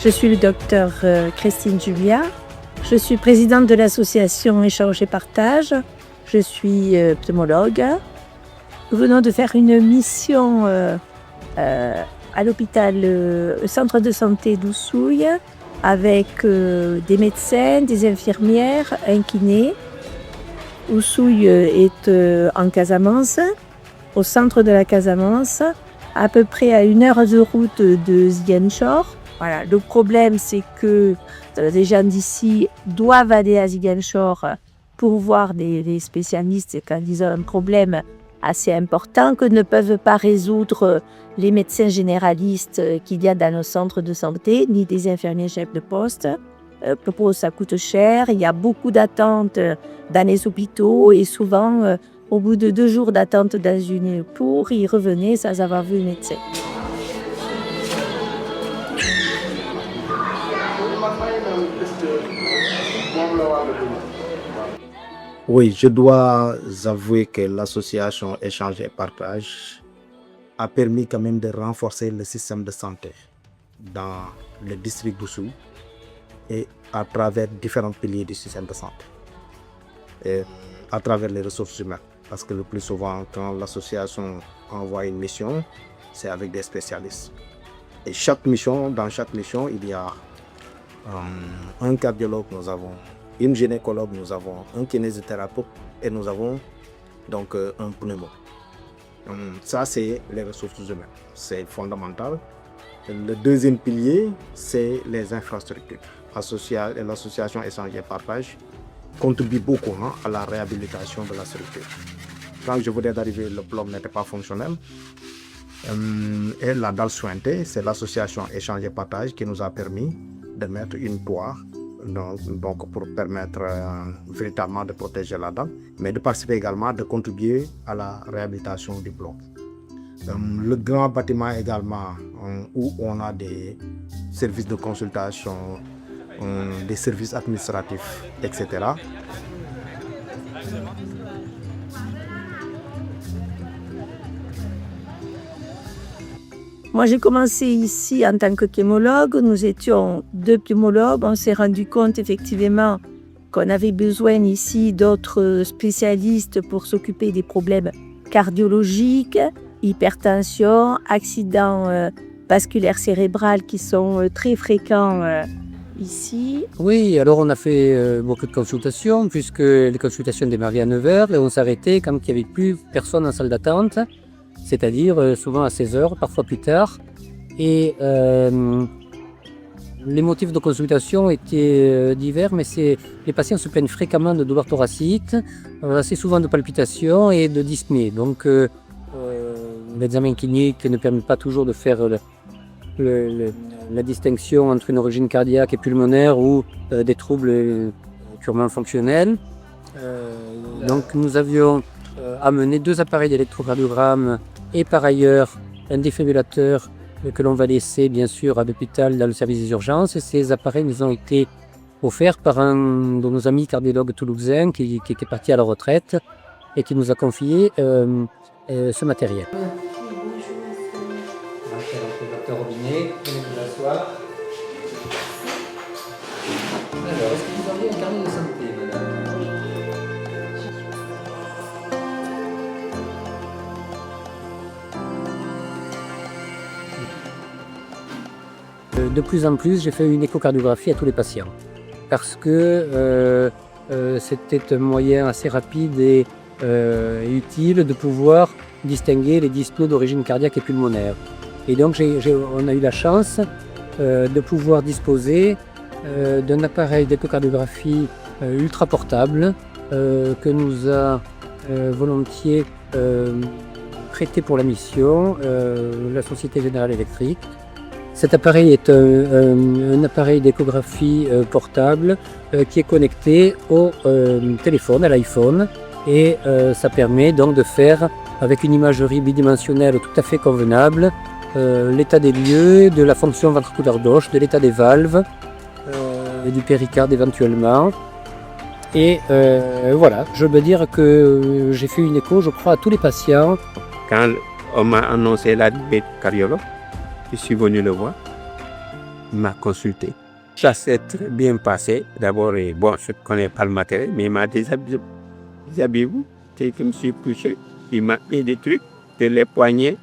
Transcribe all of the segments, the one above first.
Je suis le docteur Christine Julia. Je suis présidente de l'association Échange et Partage. Je suis pneumologue. Nous venons de faire une mission à l'hôpital centre de santé d'Oussouye avec des médecins, des infirmières, un kiné. Oussouye est en Casamance, au centre de la Casamance, à peu près à 1 heure de route de Ziguinchor. Voilà. Le problème, c'est que les gens d'ici doivent aller à Ziguinchor pour voir des spécialistes quand ils ont un problème assez important que ne peuvent pas résoudre les médecins généralistes qu'il y a dans nos centres de santé, ni des infirmiers chefs de poste. Ça coûte cher, il y a beaucoup d'attentes dans les hôpitaux et souvent, au bout de 2 jours d'attente dans une pour y revenir sans avoir vu le médecin. Oui, je dois avouer que l'association Échange et Partage a permis quand même de renforcer le système de santé dans le district d'Oussouye et à travers différents piliers du système de santé et à travers les ressources humaines. Parce que le plus souvent, quand l'association envoie une mission, c'est avec des spécialistes. Et dans chaque mission, il y a un cardiologue, nous avons une gynécologue, nous avons un kinésithérapeute et nous avons donc un pneumologue. Ça, c'est les ressources humaines. C'est fondamental. Le deuxième pilier, c'est les infrastructures. L'association Échange et Partage contribue beaucoup à la réhabilitation de la structure. Quand je venais d'arriver, le bloc n'était pas fonctionnel. Et la dalle sointée, c'est l'association Échange et Partage qui nous a permis de mettre une poire donc pour permettre véritablement de protéger la dalle, mais de participer également, de contribuer à la réhabilitation du bloc. Le grand bâtiment également, où on a des services de consultation, des services administratifs, etc. Moi, j'ai commencé ici en tant que pneumologue. Nous étions 2 pneumologues. On s'est rendu compte effectivement qu'on avait besoin ici d'autres spécialistes pour s'occuper des problèmes cardiologiques, hypertension, accidents vasculaires cérébrales qui sont très fréquents ici. Oui, alors on a fait beaucoup de consultations puisque les consultations démarraient à 9h et on s'arrêtait quand il n'y avait plus personne en salle d'attente. C'est-à-dire souvent à 16h, parfois plus tard. Et les motifs de consultation étaient divers, mais les patients se plaignent fréquemment de douleurs thoraciques, assez souvent de palpitations et de dyspnées. Donc l'examen clinique ne permet pas toujours de faire la distinction entre une origine cardiaque et pulmonaire ou des troubles purement fonctionnels. Donc nous avions amené 2 appareils d'électrocardiogramme et par ailleurs un défibrillateur que l'on va laisser bien sûr à l'hôpital dans le service des urgences. Et ces appareils nous ont été offerts par un de nos amis cardiologues toulousains qui est parti à la retraite et qui nous a confié ce matériel. Robinet, alors, est-ce que vous auriez un carnet de santé, madame ? De plus en plus, j'ai fait une échocardiographie à tous les patients parce que c'était un moyen assez rapide et utile de pouvoir distinguer les dyspnées d'origine cardiaque et pulmonaire. Et donc on a eu la chance de pouvoir disposer d'un appareil d'échocardiographie ultra portable que nous a volontiers prêté pour la mission la Société Générale Électrique. Cet appareil est un appareil d'échographie portable qui est connecté au téléphone, à l'iPhone, et ça permet donc de faire avec une imagerie bidimensionnelle tout à fait convenable, l'état des lieux, de la fonction ventriculaire gauche, de l'état des valves, et du péricarde éventuellement. Et voilà, je veux dire que j'ai fait une écho, je crois, à tous les patients. Quand on m'a annoncé l'arrivée du cardiologue, je suis venu le voir, il m'a consulté. Ça s'est très bien passé. D'abord, bon, je ne connais pas le matériel, mais il m'a déshabillé-vous. C'est que je me suis couché, il m'a mis des trucs, de les poignets,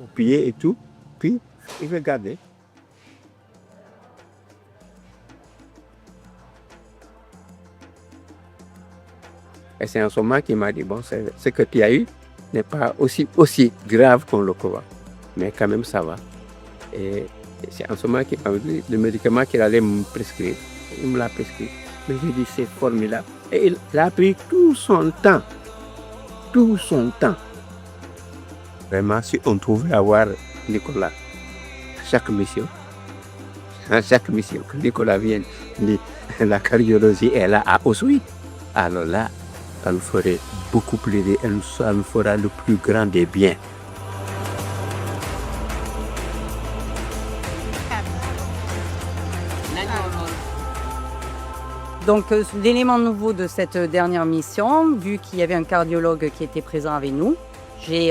aux pieds et tout. Puis, il regardait. Et c'est en ce moment qu'il m'a dit, bon, ce que tu as eu n'est pas aussi grave qu'on le croit. Mais quand même, ça va. Et c'est en ce moment qu'il m'a dit le médicament qu'il allait me prescrire. Il me l'a prescrit. Mais j'ai dit, c'est formidable. Et il a pris tout son temps. Tout son temps. Vraiment, si on pouvait avoir Nicolas, chaque mission que Nicolas vienne, la cardiologie est là à Oussouye. Alors là, ça nous ferait beaucoup plaisir, ça nous fera le plus grand des biens. Donc l'élément nouveau de cette dernière mission, vu qu'il y avait un cardiologue qui était présent avec nous, j'ai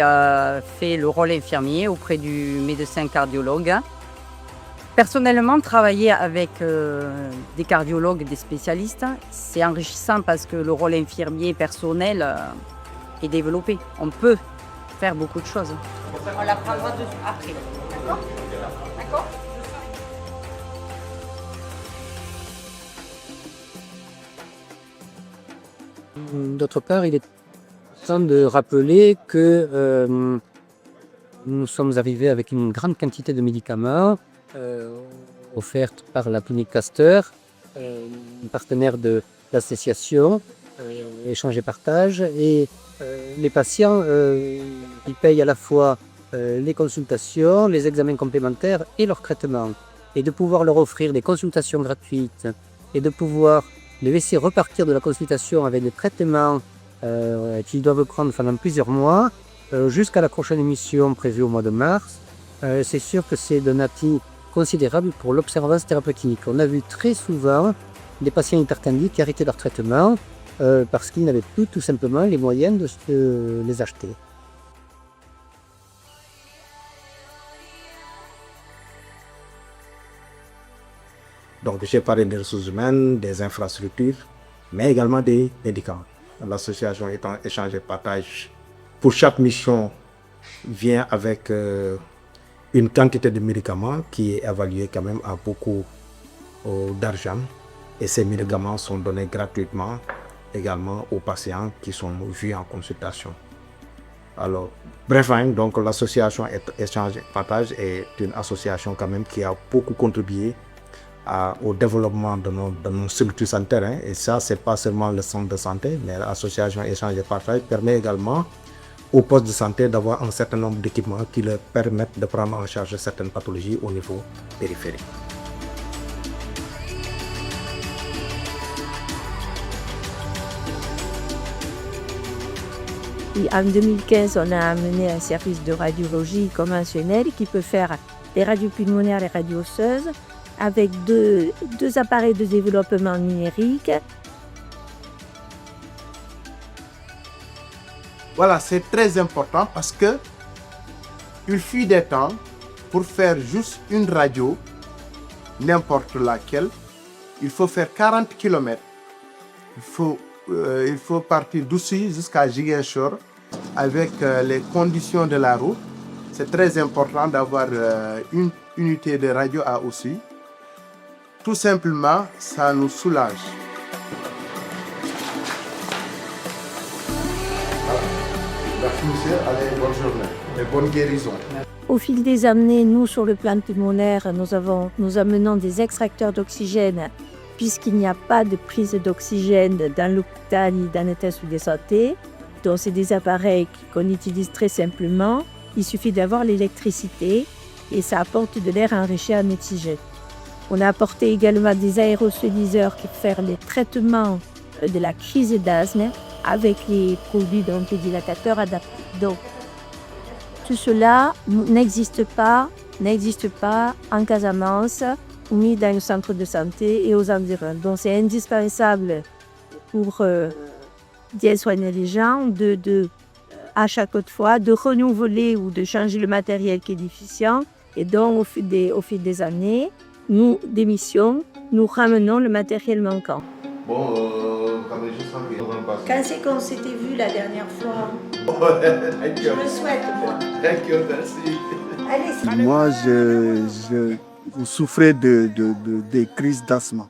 fait le rôle infirmier auprès du médecin cardiologue. Personnellement, travailler avec des cardiologues, des spécialistes, c'est enrichissant parce que le rôle infirmier personnel est développé. On peut faire beaucoup de choses. On l'apprendra après. D'accord ? D'accord ? D'autre part, il est temps de rappeler que nous sommes arrivés avec une grande quantité de médicaments offertes par la clinique Castor, partenaire de l'association Échange et Partage. Et les patients, ils payent à la fois les consultations, les examens complémentaires et leur traitement. Et de pouvoir leur offrir des consultations gratuites et de pouvoir les laisser repartir de la consultation avec des traitements qu'ils doivent prendre pendant plusieurs mois, jusqu'à la prochaine émission prévue au mois de mars, c'est sûr que c'est d'un appui considérable pour l'observance thérapeutique. On a vu très souvent des patients hypertendus qui arrêtaient leur traitement parce qu'ils n'avaient plus tout simplement les moyens de les acheter. Donc, j'ai parlé des ressources humaines, des infrastructures, mais également des médicaments. L'association étant Échange et Partage, pour chaque mission, vient avec une quantité de médicaments qui est évaluée quand même à beaucoup d'argent. Et ces médicaments sont donnés gratuitement également aux patients qui sont vus en consultation. Alors, bref, donc l'association Échange et Partage est une association quand même qui a beaucoup contribué au développement de nos structures sanitaires. Et ça, c'est pas seulement le centre de santé, mais l'association Échange et Partage permet également aux postes de santé d'avoir un certain nombre d'équipements qui leur permettent de prendre en charge certaines pathologies au niveau périphérique. Et en 2015, on a amené un service de radiologie conventionnelle qui peut faire les radios pulmonaires et radios osseuses avec deux appareils de développement numérique. Voilà, c'est très important parce que il fut des temps pour faire juste une radio, n'importe laquelle, il faut faire 40 km. Il faut partir d'Oussouye jusqu'à Ziguinchor avec les conditions de la route. C'est très important d'avoir une unité de radio à Oussouye. Tout simplement, ça nous soulage. Merci monsieur, allez, bonne journée et bonne guérison. Au fil des années, nous, sur le plan pulmonaire, nous amenons des extracteurs d'oxygène puisqu'il n'y a pas de prise d'oxygène dans l'hôpital ni dans les tests de santé. Donc, c'est des appareils qu'on utilise très simplement. Il suffit d'avoir l'électricité et ça apporte de l'air enrichi en oxygène. On a apporté également des aérosoliseurs qui font les traitements de la crise d'asthme avec les produits ventodilatateurs adaptés. Donc, tout cela n'existe pas en Casamance ni dans le centre de santé et aux environs. Donc c'est indispensable pour bien soigner les gens à chaque fois de renouveler ou de changer le matériel qui est déficient. Et donc au fil des années, nous, des missions, nous ramenons le matériel manquant. Bon, Quand c'est qu'on s'était vu la dernière fois, je le souhaite, moi. Allez, Moi, je souffrais des crises d'asthme.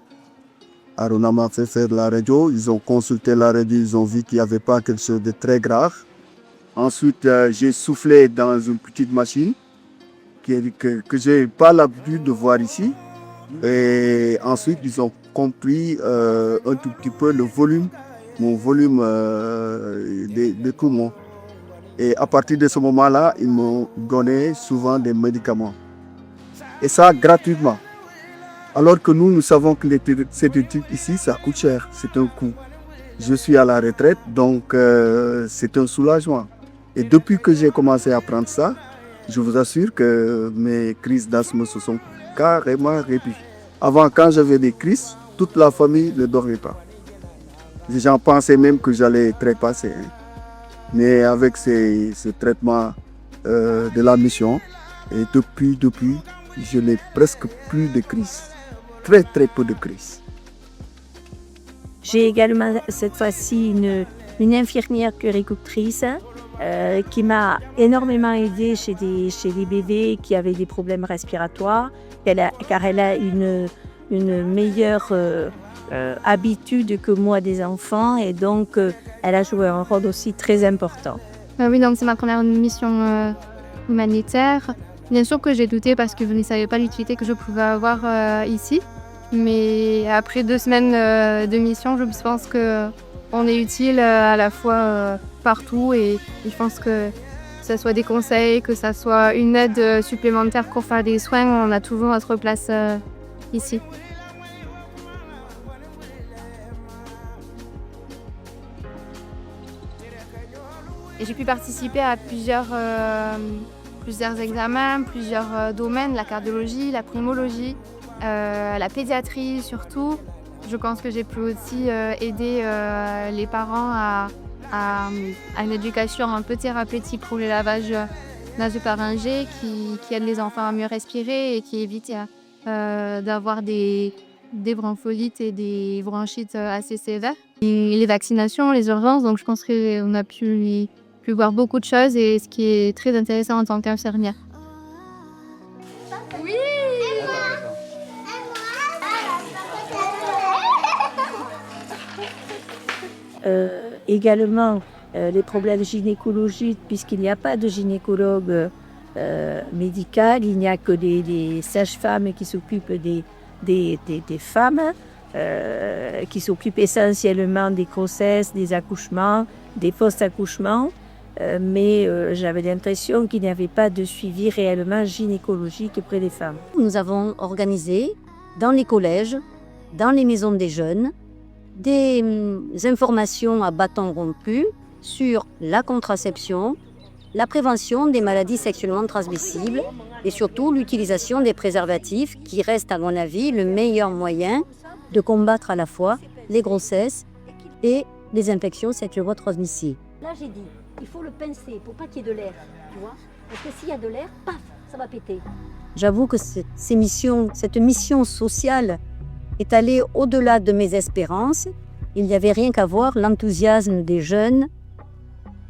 Alors, on m'a fait faire la radio, ils ont consulté la radio, ils ont vu qu'il n'y avait pas quelque chose de très grave. Ensuite, j'ai soufflé dans une petite machine que je n'ai pas l'habitude de voir ici. Et ensuite, ils ont compris un tout petit peu mon volume de poumons. Et à partir de ce moment-là, ils m'ont donné souvent des médicaments. Et ça, gratuitement. Alors que nous savons que cette étude ici, ça coûte cher, c'est un coût. Je suis à la retraite, donc c'est un soulagement. Et depuis que j'ai commencé à prendre ça, je vous assure que mes crises d'asthme se sont carrément réduites. Avant, quand j'avais des crises, toute la famille ne dormait pas. Les gens pensaient même que j'allais trépasser. Mais avec ce traitement de la mission, et depuis, je n'ai presque plus de crises. Très peu de crises. J'ai également cette fois-ci une infirmière puéricultrice qui m'a énormément aidée chez des bébés qui avaient des problèmes respiratoires, car elle a une meilleure habitude que moi des enfants, et donc elle a joué un rôle aussi très important. Oui, donc c'est ma première mission humanitaire. Bien sûr que j'ai douté parce que je ne savais pas l'utilité que je pouvais avoir ici. Mais après 2 semaines de mission, je pense qu'on est utile à la fois partout, et je pense que ce soit des conseils, que ce soit une aide supplémentaire pour faire des soins, on a toujours notre place ici. Et j'ai pu participer à plusieurs examens, plusieurs domaines, la cardiologie, la pneumologie, la pédiatrie surtout. Je pense que j'ai pu aussi aider les parents à une éducation un peu thérapeutique pour le lavage nasopharyngé qui aide les enfants à mieux respirer et qui évite d'avoir des broncholites et des bronchites assez sévères. Et les vaccinations, les urgences, donc je pense qu'on a pu voir beaucoup de choses, et ce qui est très intéressant en tant qu'infirmière. Oui. Également, les problèmes gynécologiques, puisqu'il n'y a pas de gynécologue médical, il n'y a que des sages-femmes qui s'occupent des femmes, qui s'occupent essentiellement des grossesses, des accouchements, des post-accouchements. Mais j'avais l'impression qu'il n'y avait pas de suivi réellement gynécologique auprès des femmes. Nous avons organisé dans les collèges, dans les maisons des jeunes, des informations à bâton rompu sur la contraception, la prévention des maladies sexuellement transmissibles et surtout l'utilisation des préservatifs qui reste à mon avis le meilleur moyen de combattre à la fois les grossesses et les infections sexuellement transmissibles. Là, j'ai dit, il faut le pincer pour pas qu'il y ait de l'air, tu vois. Parce que s'il y a de l'air, paf, ça va péter. J'avoue que cette mission sociale est allée au-delà de mes espérances. Il n'y avait rien qu'à voir l'enthousiasme des jeunes,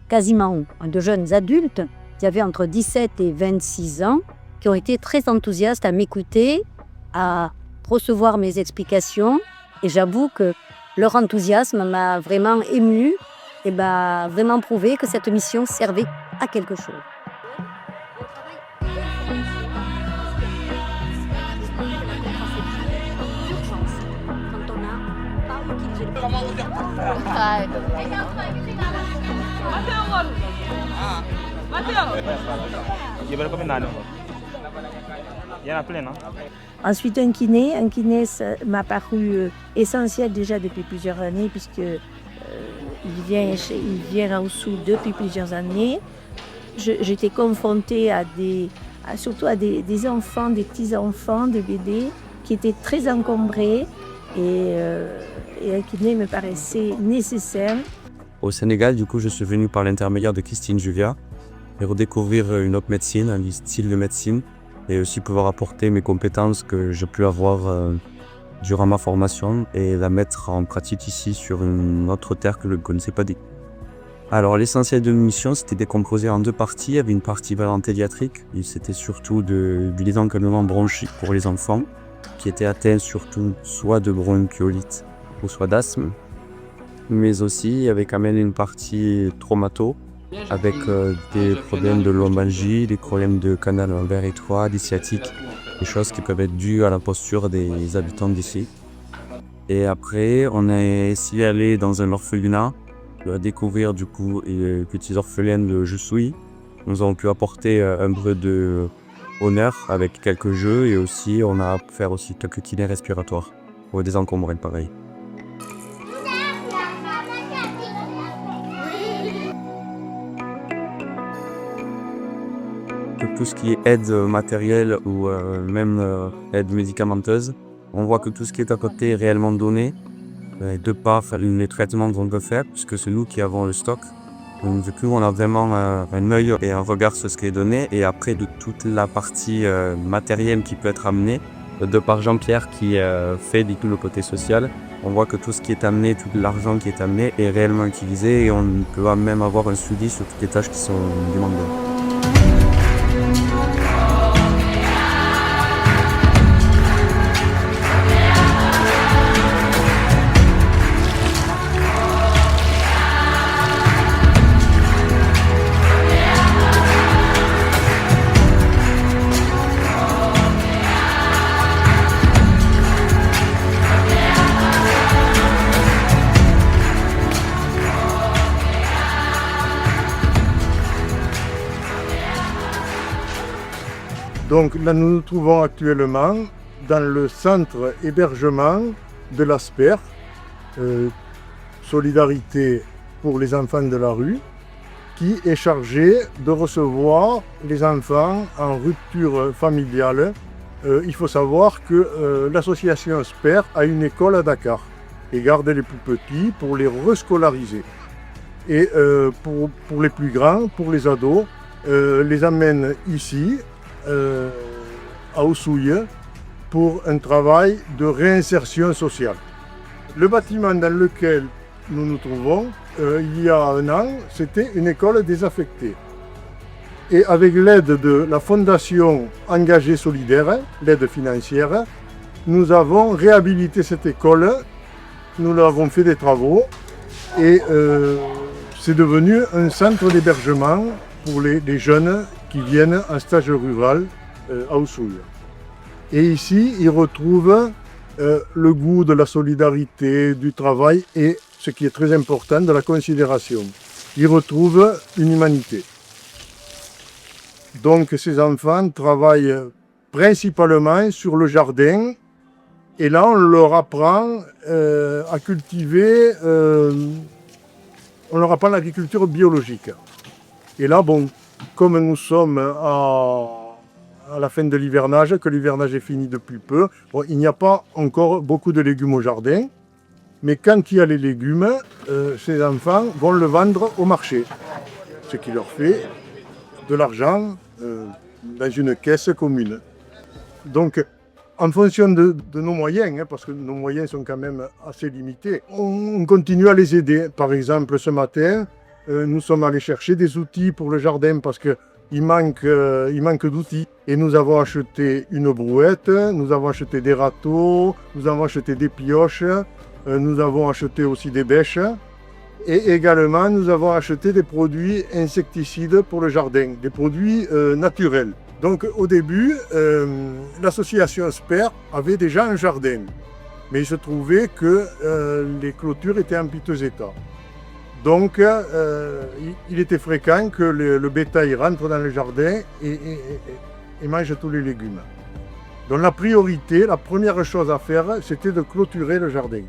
quasiment de jeunes adultes, qui avaient entre 17 et 26 ans, qui ont été très enthousiastes à m'écouter, à recevoir mes explications. Et j'avoue que leur enthousiasme m'a vraiment émue et m'a vraiment prouvé que cette mission servait à quelque chose. Il y en a plein, non? Ensuite, un kiné, ça m'a paru essentiel déjà depuis plusieurs années, puisque il vient à Oussou depuis plusieurs années. j'étais confrontée surtout à des enfants, des petits-enfants, des bébés qui étaient très encombrés et un kiné me paraissait nécessaire. Au Sénégal, du coup, je suis venu par l'intermédiaire de Christine Juvia et redécouvrir une autre médecine, un style de médecine, et aussi pouvoir apporter mes compétences que j'ai pu avoir durant ma formation et la mettre en pratique ici sur une autre terre que je ne connaissais pas. Alors l'essentiel de nos missions, c'était décomposé en deux parties. Il y avait une partie vraiment pédiatrique, et c'était surtout du désencadrement bronchique pour les enfants qui étaient atteints surtout soit de bronchiolite ou soit d'asthme. Mais aussi, il y avait quand même une partie traumato avec des problèmes de lombalgie, des problèmes de canal lombaire étroit, des sciatiques, des choses qui peuvent être dues à la posture des habitants d'ici. Et après, on est essayé d'aller dans un orphelinat, de découvrir du coup les petits orphelins de Jussouy. Nous avons pu apporter un peu de honneur avec quelques jeux et aussi on a pu faire aussi quelques kinés respiratoires pour désencombrer pareil. Tout ce qui est aide matérielle ou même aide médicamenteuse, on voit que tout ce qui est à côté est réellement donné, de par les traitements qu'on peut faire, puisque c'est nous qui avons le stock. Donc, du coup, on a vraiment un œil et un regard sur ce qui est donné, et après de toute la partie matérielle qui peut être amenée, de par Jean-Pierre qui fait du coup le côté social, on voit que tout ce qui est amené, tout l'argent qui est amené est réellement utilisé et on peut même avoir un suivi sur toutes les tâches qui sont demandées. Donc là, nous nous trouvons actuellement dans le centre hébergement de l'ASPER, Solidarité pour les enfants de la rue, qui est chargé de recevoir les enfants en rupture familiale. Il faut savoir que l'association ASPER a une école à Dakar et garde les plus petits pour les rescolariser. Et pour les plus grands, pour les ados, les amène ici, à Oussouye, pour un travail de réinsertion sociale. Le bâtiment dans lequel nous nous trouvons, il y a un an, c'était une école désaffectée. Et avec l'aide de la Fondation Engagée Solidaire, l'aide financière, nous avons réhabilité cette école, nous l'avons fait des travaux, et c'est devenu un centre d'hébergement pour les jeunes qui viennent en stage rural à Oussouye. Et ici, ils retrouvent le goût de la solidarité, du travail et, ce qui est très important, de la considération. Ils retrouvent une humanité. Donc ces enfants travaillent principalement sur le jardin et là on leur apprend à cultiver, on leur apprend l'agriculture biologique. Et là, bon, comme nous sommes à la fin de l'hivernage, que l'hivernage est fini depuis peu, bon, il n'y a pas encore beaucoup de légumes au jardin, mais quand il y a les légumes, ces enfants vont le vendre au marché, ce qui leur fait de l'argent dans une caisse commune. Donc, en fonction de nos moyens, parce que nos moyens sont quand même assez limités, on continue à les aider. Par exemple, ce matin, nous sommes allés chercher des outils pour le jardin parce qu'il manque d'outils. Et nous avons acheté une brouette, nous avons acheté des râteaux, nous avons acheté des pioches, nous avons acheté aussi des bêches. Et également, nous avons acheté des produits insecticides pour le jardin, des produits naturels. Donc au début, l'association SPER avait déjà un jardin. Mais il se trouvait que les clôtures étaient en piteux état. Donc, il était fréquent que le bétail rentre dans le jardin et mange tous les légumes. Donc, la priorité, la première chose à faire, c'était de clôturer le jardin.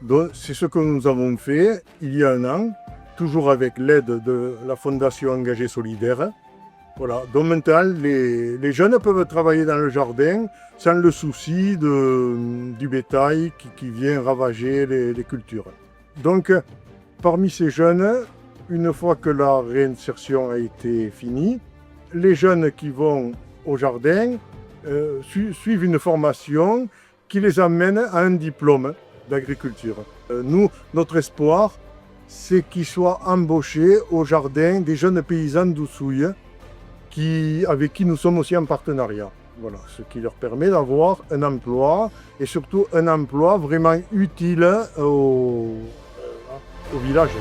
Donc, c'est ce que nous avons fait il y a un an. toujours avec l'aide de la Fondation Engagée Solidaire. Voilà. Donc maintenant, les jeunes peuvent travailler dans le jardin sans le souci du bétail qui vient ravager les cultures. Donc, parmi ces jeunes, une fois que la réinsertion a été finie, les jeunes qui vont au jardin suivent une formation qui les amène à un diplôme d'agriculture. Nous, notre espoir, c'est qu'ils soient embauchés au jardin des jeunes paysans d'Oussouye avec qui nous sommes aussi en partenariat. Voilà, ce qui leur permet d'avoir un emploi et surtout un emploi vraiment utile au village.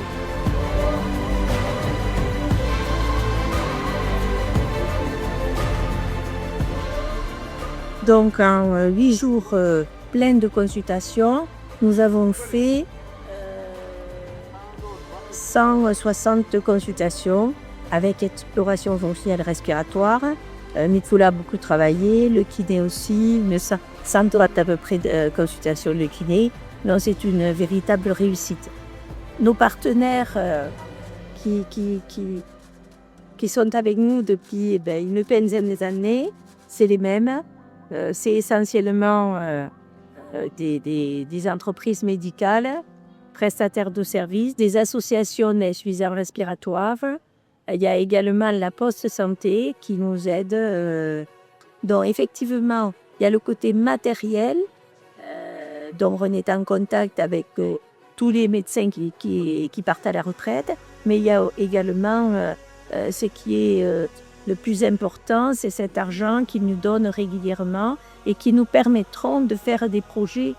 Donc en 8 jours pleins de consultations, nous avons fait 160 consultations avec exploration fonctionnelle respiratoire. Mitfoula a beaucoup travaillé, le kiné aussi, une centaine à peu près de consultations de kiné. Donc c'est une véritable réussite. Nos partenaires qui sont avec nous depuis une quinzaine d'années, c'est les mêmes. C'est essentiellement des entreprises médicales, prestataires de services, des associations d'insuffisance respiratoire. Il y a également la Poste Santé qui nous aide. Donc effectivement, il y a le côté matériel, dont on est en contact avec tous les médecins qui partent à la retraite, mais il y a également ce qui est le plus important, c'est cet argent qu'ils nous donnent régulièrement et qui nous permettront de faire des projets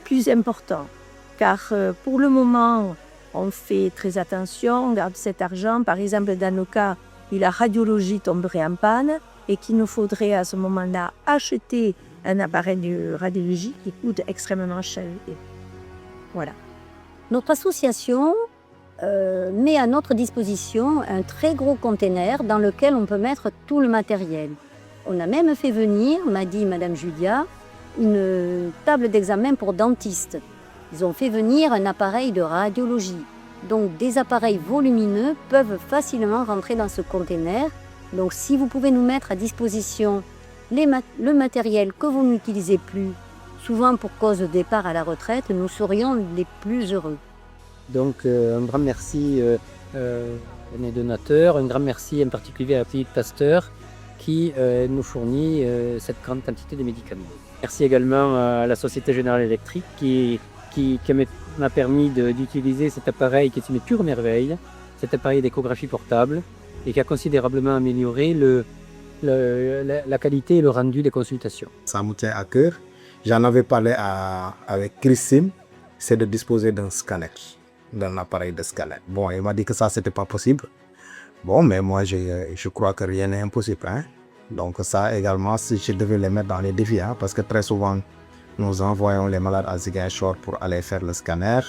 plus importants. Car pour le moment, on fait très attention, on garde cet argent. Par exemple, dans nos cas, la radiologie tomberait en panne et qu'il nous faudrait à ce moment-là acheter un appareil de radiologie qui coûte extrêmement cher. Voilà. Notre association met à notre disposition un très gros conteneur dans lequel on peut mettre tout le matériel. On a même fait venir, m'a dit Madame Julia, une table d'examen pour dentistes. Ils ont fait venir un appareil de radiologie. Donc des appareils volumineux peuvent facilement rentrer dans ce conteneur. Donc si vous pouvez nous mettre à disposition le matériel que vous n'utilisez plus, souvent pour cause de départ à la retraite, nous serions les plus heureux. Donc un grand merci à mes donateurs, un grand merci en particulier à la Clinique Pasteur qui nous fournit cette grande quantité de médicaments. Merci également à la Société Générale Électrique qui m'a permis d'utiliser cet appareil qui est une pure merveille, cet appareil d'échographie portable et qui a considérablement amélioré la qualité et le rendu des consultations. Ça me tient à cœur. J'en avais parlé avec Christine, c'est de disposer d'un scanner, d'un appareil de scanner. Bon, il m'a dit que ça, c'était pas possible. Bon, mais moi, je crois que rien n'est impossible. Hein? Donc ça également, si je devais les mettre dans les défis, hein, parce que très souvent, nous envoyons les malades à Ziguinchor pour aller faire le scanner.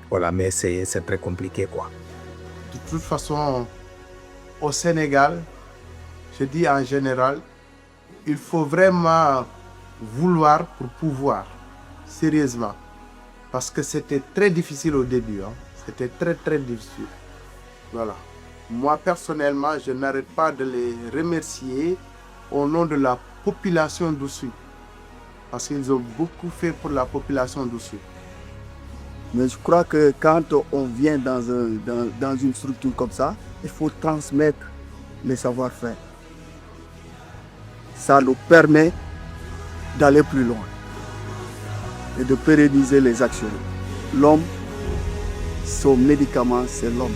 Voilà, mais c'est très compliqué, quoi. De toute façon, au Sénégal, je dis en général, il faut vraiment vouloir pour pouvoir, sérieusement. Parce que c'était très difficile au début, hein. C'était très très difficile. Voilà. Moi personnellement, je n'arrête pas de les remercier au nom de la population d'Oussouye. Parce qu'ils ont beaucoup fait pour la population d'Oussouye. Mais je crois que quand on vient dans une structure comme ça, il faut transmettre les savoir-faire. Ça nous permet d'aller plus loin et de pérenniser les actions. L'homme, son médicament, c'est l'homme.